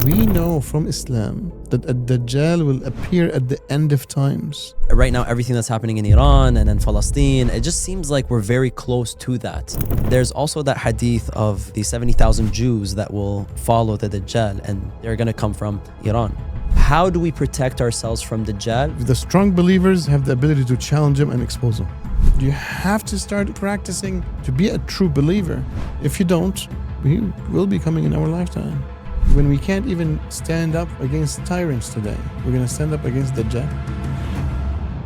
We know from Islam that a Dajjal will appear at the end of times. Right now, everything that's happening in Iran and then Palestine, it just seems like we're very close to that. There's also that hadith of the 70,000 Jews that will follow the Dajjal, and they're going to come from Iran. How do we protect ourselves from Dajjal? The strong believers have the ability to challenge him and expose him. You have to start practicing to be a true believer. If you don't, he will be coming in our lifetime. When we can't even stand up against tyrants today, we're going to stand up against Dajjal.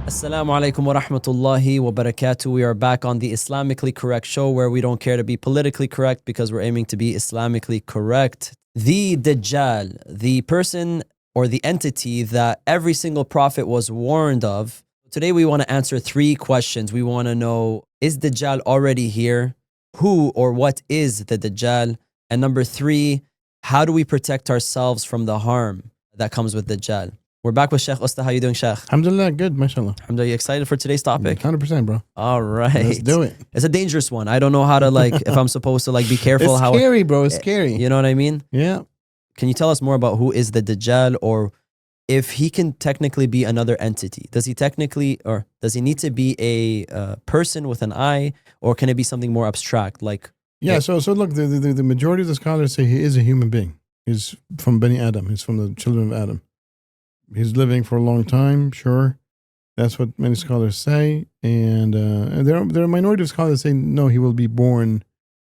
Assalamu alaikum wa rahmatullahi wa barakatuh. We are back on the Islamically Correct show, where we don't care to be politically correct because we're aiming to be Islamically correct. The Dajjal, the person or the entity that every single prophet was warned of. Today we want to answer 3 questions. We want to know, is Dajjal already here? Who or what is the Dajjal? And number 3, how do we protect ourselves from the harm that comes with Dajjal? We're back with Sheikh Usta. How you doing, Sheikh? Alhamdulillah, good, mashallah. Alhamdulillah, you excited for today's topic? 100%, bro. All right. Let's do it. It's a dangerous one. I don't know how to if I'm supposed to be careful. It's scary, bro. It's scary. You know what I mean? Yeah. Can you tell us more about who is the Dajjal, or if he can technically be another entity? Does he need to be a person with an eye, or can it be something more abstract? So look, the majority of the scholars say he is a human being. He's from Bani Adam. He's from the children of Adam. He's living for a long time, sure. That's what many scholars say. And there are a minority of scholars say, no, he will be born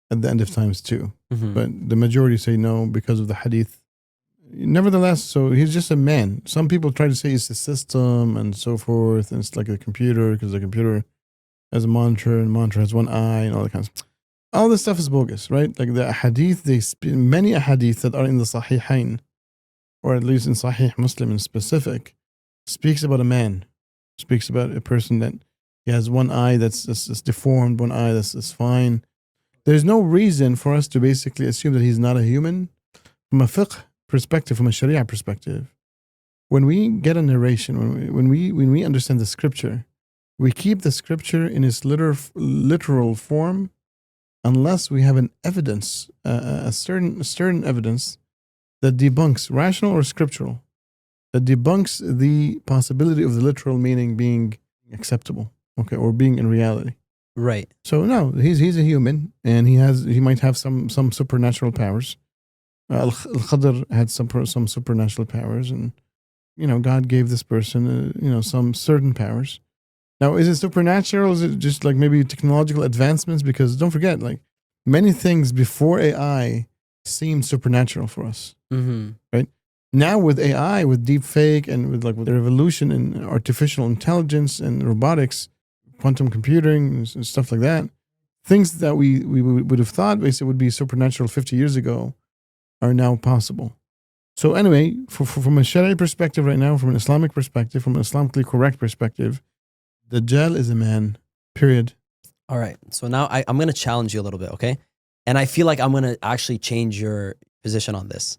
at the end of times too. Mm-hmm. But the majority say no because of the hadith. Nevertheless, so he's just a man. Some people try to say it's a system and so forth. And it's like a computer because the computer has a monitor and the monitor has one eye and all that kind of stuff. All this stuff is bogus, right? Like the hadith, many hadith that are in the Sahihain, or at least in Sahih Muslim in specific, speaks about a man, speaks about a person that he has one eye that's deformed, one eye that's fine. There's no reason for us to basically assume that he's not a human. From a fiqh perspective, from a sharia perspective, when we get a narration, when we understand the scripture, we keep the scripture in its literal form, unless we have an evidence, a certain evidence that debunks, rational or scriptural, that debunks the possibility of the literal meaning being acceptable, okay, or being in reality. Right. So no, he's a human, and he might have some supernatural powers. Al-Khadr had some supernatural powers, and God gave this person some certain powers. Now, is it supernatural? Is it just maybe technological advancements? Because don't forget, many things before AI seemed supernatural for us. Mm-hmm. Right? Now with AI, with deep fake, and with the revolution in artificial intelligence and robotics, quantum computing and stuff like that, things that we would have thought basically would be supernatural 50 years ago are now possible. So anyway, from a Sharia perspective right now, from an Islamic perspective, from an Islamically correct perspective, Dajjal is a man, period. All right. So now I'm going to challenge you a little bit, okay? And I feel like I'm going to actually change your position on this.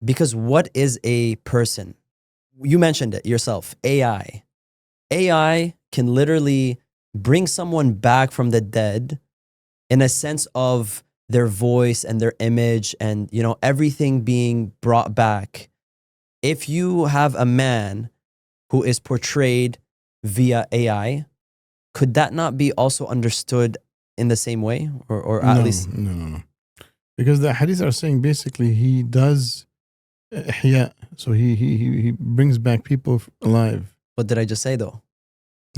Because what is a person? You mentioned it yourself, AI. AI can literally bring someone back from the dead in a sense of their voice and their image and, everything being brought back. If you have a man who is portrayed via AI, could that not be also understood in the same way? Or at least... No. Because the hadith are saying basically he does ihya, so he brings back people alive. What did I just say though?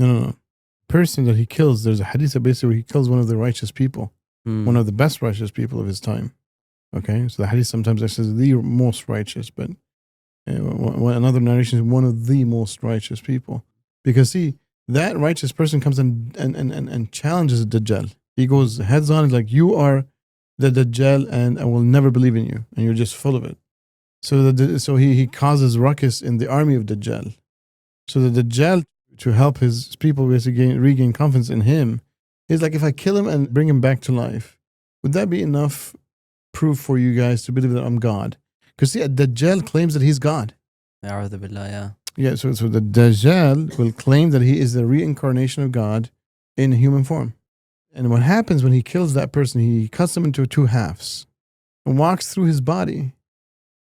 No. Person that he kills, there's a hadith that basically he kills one of the righteous people, one of the best righteous people of his time. Okay, so the hadith sometimes says the most righteous, but another narration is one of the most righteous people. Because see, that righteous person comes and challenges Dajjal. He goes heads on, like, you are the Dajjal and I will never believe in you. And you're just full of it. So he causes ruckus in the army of Dajjal. So the Dajjal, to help his people basically regain confidence in him, is like, if I kill him and bring him back to life, would that be enough proof for you guys to believe that I'm God? Because see, Dajjal claims that he's God. A'udhu billah, yeah. Yeah, so the Dajjal will claim that he is the reincarnation of God in human form. And what happens when he kills that person, he cuts him into 2 halves and walks through his body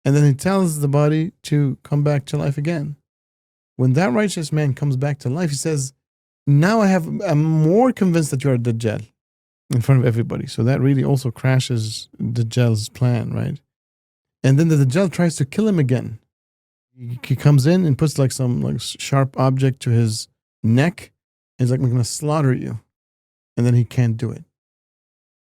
And then he tells the body to come back to life again. When that righteous man comes back to life, he says, now I'm more convinced that you are Dajjal in front of everybody. So that really also crashes Dajjal's plan, right? And then the Dajjal tries to kill him again. He comes in and puts like some like sharp object to his neck. He's like, I'm going to slaughter you. And then he can't do it.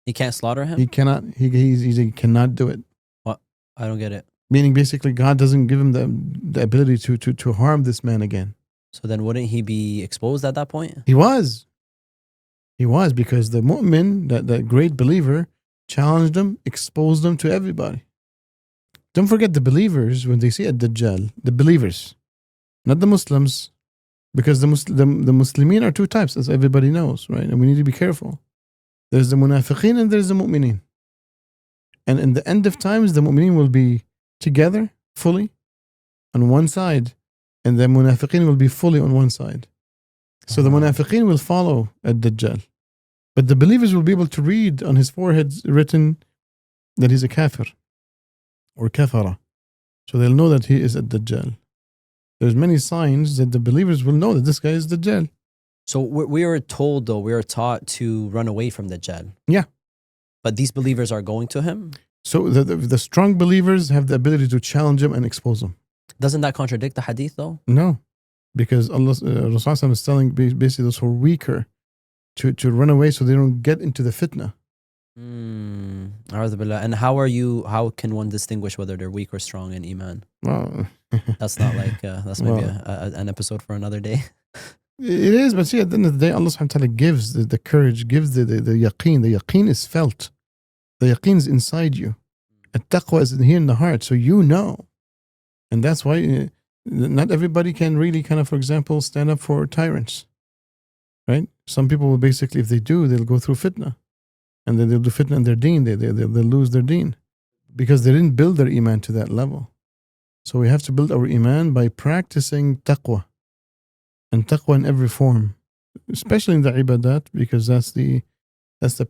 He can't slaughter him? He cannot. He cannot do it. What? I don't get it. Meaning basically God doesn't give him the ability to harm this man again. So then wouldn't he be exposed at that point? He was. He was, because the mu'min, that great believer, challenged him, exposed him to everybody. Don't forget the believers, when they see a Dajjal, the believers, not the Muslims, because the Muslimin are two types, as everybody knows, right? And we need to be careful. There's the munafiqeen and there's the mu'mineen. And in the end of times, the mu'mineen will be together, fully, on one side, and the munafiqeen will be fully on one side. So the munafiqeen will follow a Dajjal. But the believers will be able to read on his forehead written that he's a kafir or kafara. So they'll know that he is a Dajjal. There's many signs that the believers will know that this guy is Dajjal. So we were told, though, we were taught to run away from Dajjal. Yeah. But these believers are going to him? So the strong believers have the ability to challenge him and expose him. Doesn't that contradict the hadith, though? No. Because Allah Rasulullah is telling basically those who are weaker to run away so they don't get into the fitnah. And how can one distinguish whether they're weak or strong in iman? Well, that's not like, that's maybe an episode for another day. It is, but see, at the end of the day, Allah subhanahu wa ta'ala gives the courage, gives the yaqeen. The yaqeen is felt. The yaqeen is inside you. At-taqwa is here in the heart, so you know. And that's why not everybody can really kind of, for example, stand up for tyrants. Right? Some people will basically, if they do, they'll go through fitnah. And then they'll do fitnah in their deen. They'll lose their deen. Because they didn't build their iman to that level. So we have to build our iman by practicing taqwa. And taqwa in every form. Especially in the ibadat, because that's the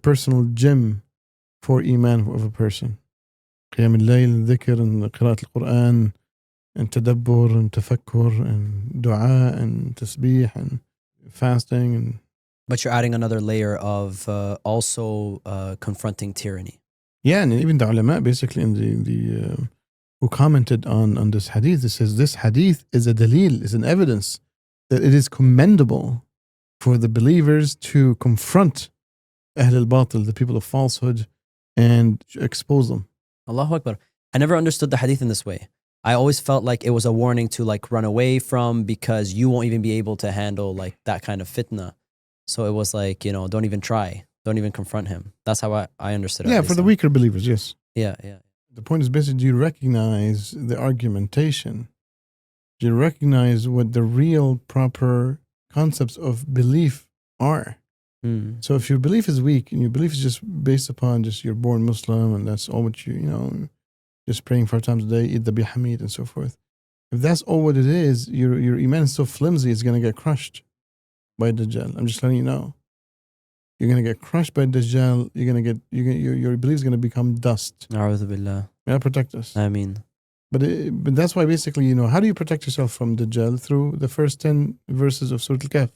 personal gym for iman of a person. Qiyam al-layl, dhikr, and qiraat al-Quran, and tadabbur, and tafakkur, and dua, and tasbih, and fasting. But you're adding another layer of also confronting tyranny. Yeah, and even the ulama, basically, in the who commented on this hadith, it says this hadith is a dalil, is an evidence that it is commendable for the believers to confront Ahl al-Batil, the people of falsehood, and expose them. Allahu Akbar. I never understood the hadith in this way. I always felt like it was a warning to like run away from, because you won't even be able to handle like that kind of fitna. So it was like, don't even try. Don't even confront him. That's how I understood it. Yeah, for the weaker believers, yes. Yeah. The point is basically, do you recognize the argumentation? Do you recognize what the real proper concepts of belief are? So if your belief is weak and your belief is just based upon just you're born Muslim and that's all what you just praying 5 times a day, eat the bihamid and so forth. If that's all what it is, your iman is so flimsy, it's going to get crushed by Dajjal. I'm just letting you know. You're going to get crushed by Dajjal. Your belief is going to become dust. A'udhu billah. May Allah protect us. I mean. But that's why basically, how do you protect yourself from Dajjal? Through the first 10 verses of Surah Al-Kahf.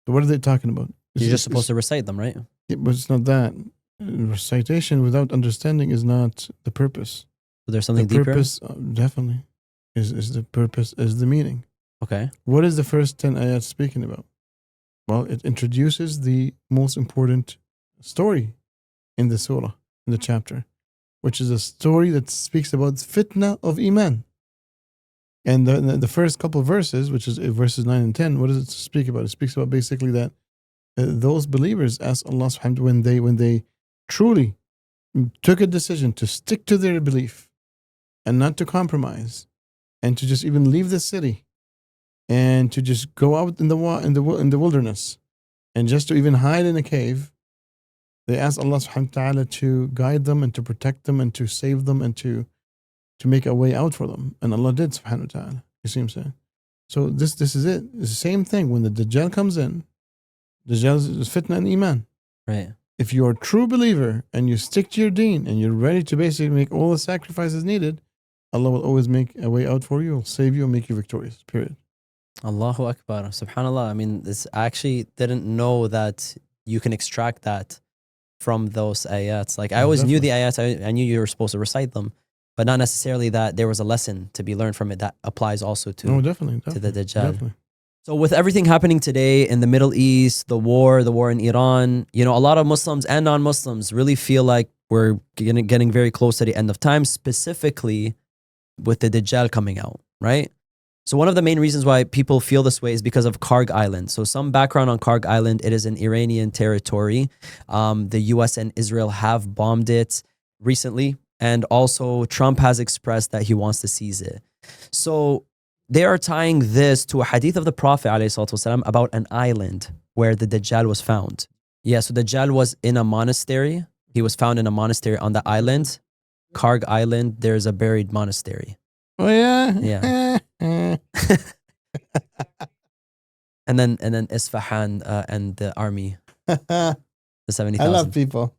So what are they talking about? You're just supposed to recite them, right? But it's not that. Recitation without understanding is not the purpose. So there's something deeper? The purpose, definitely, is the purpose, is the meaning. Okay. What is the first 10 ayat speaking about? Well, it introduces the most important story in the surah, in the chapter, which is a story that speaks about fitnah of iman. And the first couple of verses, which is verses 9 and 10, what does it speak about? It speaks about basically that those believers ask Allah subhanahu wa ta'ala when they truly took a decision to stick to their belief and not to compromise and to just even leave the city and to just go out in the wilderness and just to even hide in a cave, they ask Allah subhanahu wa ta'ala to guide them and to protect them and to save them and to make a way out for them. And Allah did, subhanahu wa ta'ala. You see what I'm saying? So this is it. It's the same thing. When the Dajjal comes in, Dajjal is fitna and iman. Right. If you're a true believer and you stick to your deen and you're ready to basically make all the sacrifices needed, Allah will always make a way out for you, will save you, and make you victorious. Period. Allahu Akbar. Subhanallah. I mean, this I actually didn't know that you can extract that from those ayats. Like I always knew the ayats, I knew you were supposed to recite them, but not necessarily that there was a lesson to be learned from it that applies also to, Definitely. to the Dajjal. Definitely. So with everything happening today in the Middle East, the war in Iran, you know, a lot of Muslims and non-Muslims really feel like we're getting very close to the end of time, specifically with the Dajjal coming out, right? So one of the main reasons why people feel this way is because of Karg Island. So some background on Karg Island, it is an Iranian territory. The US and Israel have bombed it recently. And also Trump has expressed that he wants to seize it. So they are tying this to a hadith of the Prophet ﷺ about an island where the Dajjal was found. Yeah, so Dajjal was in a monastery. He was found in a monastery on the island. Karg Island, there's a buried monastery. Oh yeah? Yeah. and then Isfahan and the army, the 70,000. I love people.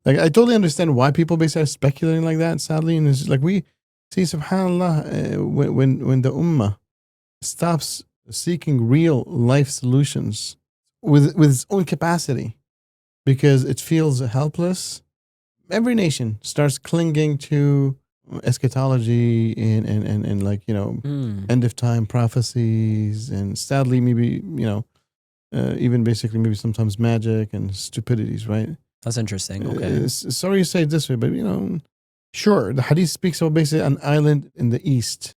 Like I totally understand why people basically are speculating like that, sadly. And it's just like we see, subhanAllah, when the ummah stops seeking real life solutions with its own capacity because it feels helpless, every nation starts clinging to eschatology and like, you know, end of time prophecies, and sadly maybe, you know, even basically maybe sometimes magic and stupidities, right? That's interesting. Okay. Sorry to say it this way, but you know, sure, the hadith speaks about basically an island in the east